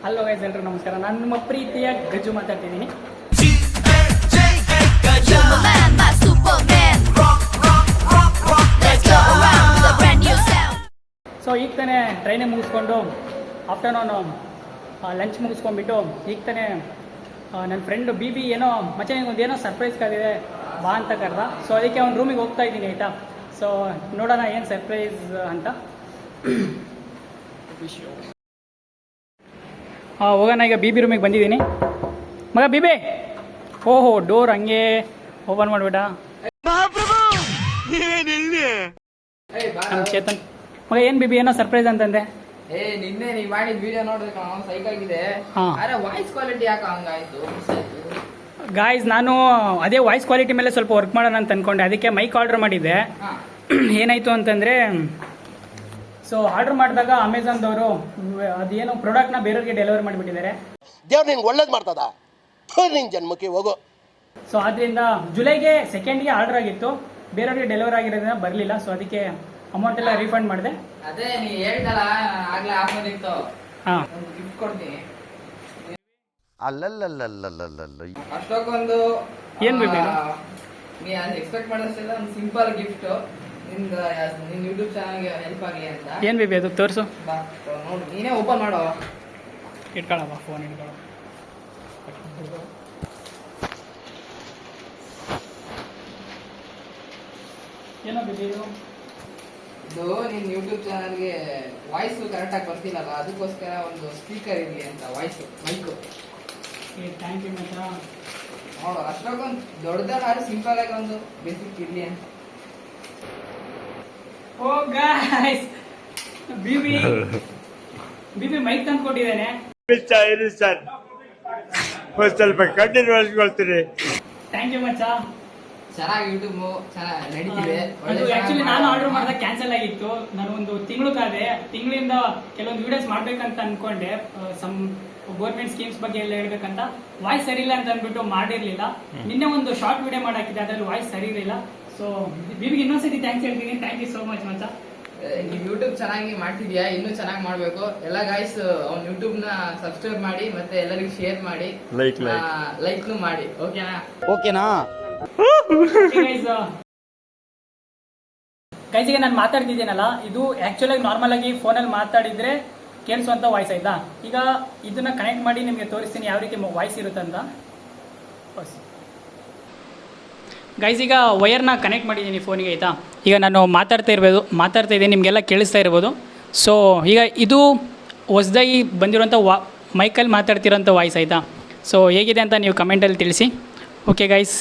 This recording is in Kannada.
ಹಲೋ ಗೈಸ್, ಎಲ್ಲರೂ ನಮಸ್ಕಾರ. ನಾನು ನಿಮ್ಮ ಪ್ರೀತಿಯ ಗಜ್ಜು ಮಾತಾಡ್ತಿದ್ದೀನಿ. ಸೊ ಈಗ ತಾನೇ ಟ್ರೈನೇ ಮುಗಿಸ್ಕೊಂಡು ಆಫ್ಟರ್ನೂನ್ ಲಂಚ್ ಮುಗಿಸ್ಕೊಂಡ್ಬಿಟ್ಟು ಈಗ ತಾನೇ ನನ್ನ ಫ್ರೆಂಡು ಬಿ ಏನೋ ಒಂದು ಏನೋ ಸರ್ಪ್ರೈಸ್ ಕಾದಿದೆ ಬಾ ಅಂತ ಕರೆದ. ಸೊ ಅದಕ್ಕೆ ಅವ್ನ ರೂಮಿಗೆ ಹೋಗ್ತಾ ಇದ್ದೀನಿ ಆಯಿತಾ. ಸೊ ನೋಡೋಣ ಏನು ಸರ್ಪ್ರೈಸ್ ಅಂತ. ಹೋಗೋಣ. ಈಗ ಬಿ ರೂಮಿಗೆ ಬಂದಿದ್ದೀನಿ. ಮಗ ಬಿಬಿ, ಓಹೋ ಡೋರ್ ಹಂಗೆ ಓಪನ್ ಮಾಡಿಬಿಡ. ನಮ್ಮ ಚೇತನ್ ಮಗ, ಏನು ಬಿಬಿ ಏನೋ ಸರ್ಪ್ರೈಸ್ ಅಂತಂದೆ. ನಿನ್ನೆ ನೀ ಮಾಡಿದ ವಿಡಿಯೋ ನೋಡಿದ್ರೆ ಸೈಕ್ ಆಗಿದೆ. ವಾಯ್ಸ್ ಕ್ವಾಲಿಟಿ ಯಾಕೆ ಹಂಗಾಯ್ತು? ಗಾಯ್ಸ್, ನಾನು ಅದೇ ವಾಯ್ಸ್ ಕ್ವಾಲಿಟಿ ಮೇಲೆ ಸ್ವಲ್ಪ ವರ್ಕ್ ಮಾಡೋಣ ಅಂತ ಅನ್ಕೊಂಡೆ. ಅದಕ್ಕೆ ಮೈಕ್ ಆರ್ಡರ್ ಮಾಡಿದ್ದೆ. ಏನಾಯ್ತು ಅಂತಂದ್ರೆ, ಸೊ ಆರ್ಡರ್ ಮಾಡಿದಾಗ ಅಮೆಝಾನ್ದವರು ಅದೇನೋ ಪ್ರಾಡಕ್ಟ್ನ ಬೇರೆಯವ್ರಿಗೆ ಡೆಲಿವರಿ ಮಾಡಿಬಿಟ್ಟಿದ್ದಾರೆ. ದೇವ್ರು ನಿನ್ಗೆ ಒಳ್ಳೇದು ಮಾಡ್ತದ, ನಿನ್ನ ಜನ್ಮಕ್ಕೆ ಹೋಗು. ಸೊ ಅದರಿಂದ ಜುಲೈಗೆ 2ಗೆ ಆರ್ಡರ್ ಆಗಿತ್ತು, ಬೇರೆಯವ್ರಿಗೆ ಡೆಲಿವರಿ ಆಗಿರೋದ್ರಿಂದ ಬರಲಿಲ್ಲ. ಸೊ ಅದಕ್ಕೆ ಅಮೌಂಟ್ ಎಲ್ಲ ರೀಫಂಡ್ ಮಾಡಿದೆ. ಅದೇ ನೀ ಹೇಳ್ದಲ್ಲ ಆಗ್ಲೇ ಹಾಕೋದಿತ್ತು, ಒಂದು ಗಿಫ್ಟ್ ಕೊಡ್ತೀನಿ. ಅಷ್ಟಕ್ಕೊಂದು ಏನ್ ಬೇಕು? ನೀ ಎಕ್ಸ್ಪೆಕ್ಟ್ ಮಾಡೋದಿಲ್ಲ, ಒಂದು ಸಿಂಪಲ್ ಗಿಫ್ಟ್ ನಿನ್ ಯೂಟ್ಯೂಬ್ ಚಾನಲ್ಗೆ ಹೆಲ್ಪ್ ಆಗಲಿ ಅಂತ. ಏನ್ ಬೇಬಿ ಅದು? ತೋರಿಸು. ನೋಡಿ, ನೀನೇ ಓಪನ್ ಮಾಡೋ. ಇಟ್ಕೊಳ್ಳಪ್ಪ, ಫೋನ್ ಇಟ್ಕೊಳ್ಳೋ. ಏನೋ ಬೇಬಿ ಇದು? ಇದು ನಿನ್ ಯೂಟ್ಯೂಬ್ ಚಾನಲ್ಗೆ ವಾಯ್ಸ್ ಕರೆಕ್ಟ್ ಆಗಿ ಬರ್ತಿಲ್ಲಲ್ಲ, ಅದಕ್ಕೋಸ್ಕರ ಒಂದು ಸ್ಪೀಕರ್ ಇರಲಿ ಅಂತ. Voice mic. ಥ್ಯಾಂಕ್ ಯು ಮಾತ್ರ. ನೋಡು, ಅಷ್ಟಕ್ಕೊಂದು ದೊಡ್ಡದಾದ್ರೂ ಸಿಂಪಲ್ ಆಗಿ ಒಂದು ಬೇಸಿಕ್ ಇರ್ಲಿ ಅಂತ. ಓ ಗಾಯ್ಸ್, ಬಿಬಿ ಮೈಕ್ ತಂದು ಕೊಟ್ಟಿದ್ದೇನೆ. ಸರ್ ಸ್ವಲ್ಪ ಕಂಟಿನ್ಯೂಸ್ಕೊಳ್ತೀರಿ. ಥ್ಯಾಂಕ್ ಯು ಮಚ್ಚ. ಚೆನ್ನಾಗಿ ಯೂಟ್ಯೂಬ್ ಚೆನ್ನಾಗಿ ನಡೀತಿದೆ. ಆಕ್ಚುಲಿ ನಾನು ಆರ್ಡರ್ ಮಾಡಿದಾಗ ಕ್ಯಾನ್ಸಲ್ ಆಗಿತ್ತು. ನಾನು ಒಂದು ತಿಂಗಳಿಂದ ಕೆಲವೊಂದು ವಿಡಿಯೋಸ್ ಮಾಡ್ಬೇಕಂತ ಅನ್ಕೊಂಡೆ. ಸಮ್ ಗೌರ್ಮೆಂಟ್ ಸ್ಕೀಮ್ಸ್ ಬಗ್ಗೆ ಎಲ್ಲ ಹೇಳ್ಬೇಕಂತ. ವಾಯ್ಸ್ ಸರಿ ಇಲ್ಲ ಅಂತ ಅಂದ್ಬಿಟ್ಟು ಮಾಡಿರ್ಲಿಲ್ಲ. ನಿನ್ನೆ ಒಂದು ಶಾರ್ಟ್ ವಿಡಿಯೋ ಮಾಡಾಕಿದ್ದೆ, ಅದ್ರಲ್ಲಿ ವಾಯ್ಸ್ ಸರಿ ಇರಲಿಲ್ಲ. ಸೊ ಬಿಬಿಗೆ ಇನ್ನೊಂದ್ಸತಿ ಥ್ಯಾಂಕ್ಸ್ ಹೇಳ್ತೀನಿ. ಥ್ಯಾಂಕ್ ಯು ಸೋ ಮಚ್ ಮಚ್ಚ. ನೀವು ಯೂಟ್ಯೂಬ್ ಚೆನ್ನಾಗಿ ಮಾಡ್ತಿದ್ಯಾ, ಇನ್ನೂ ಚೆನ್ನಾಗಿ ಮಾಡ್ಬೇಕು. ಎಲ್ಲ ಗಾಯ್ಸ್ ಅವ್ನ ಯೂಟ್ಯೂಬ್ ನ ಸಬ್ಸ್ಕ್ರೈಬ್ ಮಾಡಿ, ಮತ್ತೆ ಎಲ್ಲರಿಗೂ ಶೇರ್ ಮಾಡಿ, ಲೈಕ್ ಮಾಡಿ. ಓಕೆನಾ? ಗೈಸಿಗೆ ನಾನು ಮಾತಾಡ್ತಿದ್ದೀನಲ್ಲ, ಇದು ಆಕ್ಚುಲ್ ಆಗಿ ನಾರ್ಮಲ್ ಆಗಿ ಫೋನಲ್ಲಿ ಮಾತಾಡಿದ್ರೆ ಕೇಳಿಸುವಂತ ವಾಯ್ಸ್ ಆಯ್ತಾ. ಈಗ ಇದನ್ನ ಕನೆಕ್ಟ್ ಮಾಡಿ ನಿಮಗೆ ತೋರಿಸ್ತೀನಿ ಯಾವ ರೀತಿ ವಾಯ್ಸ್ ಇರುತ್ತಂತ. ಗೈಸ್, ಈಗ ವಯರ್ನ ಕನೆಕ್ಟ್ ಮಾಡಿದ್ದೀನಿ ಫೋನಿಗೆ ಆಯಿತಾ. ಈಗ ನಾನು ಮಾತಾಡ್ತಾ ಇದ್ದೀನಿ, ನಿಮಗೆಲ್ಲ ಕೇಳಿಸ್ತಾ ಇರ್ಬೋದು. ಸೊ ಈಗ ಇದು ಹೊಸದಾಗಿ ಬಂದಿರೋಂಥ ಮೈಕಲ್ಲಿ ಮಾತಾಡ್ತಿರೋಂಥ ವಾಯ್ಸ್ ಆಯಿತಾ. ಸೊ ಹೇಗಿದೆ ಅಂತ ನೀವು ಕಮೆಂಟಲ್ಲಿ ತಿಳಿಸಿ. Okay guys.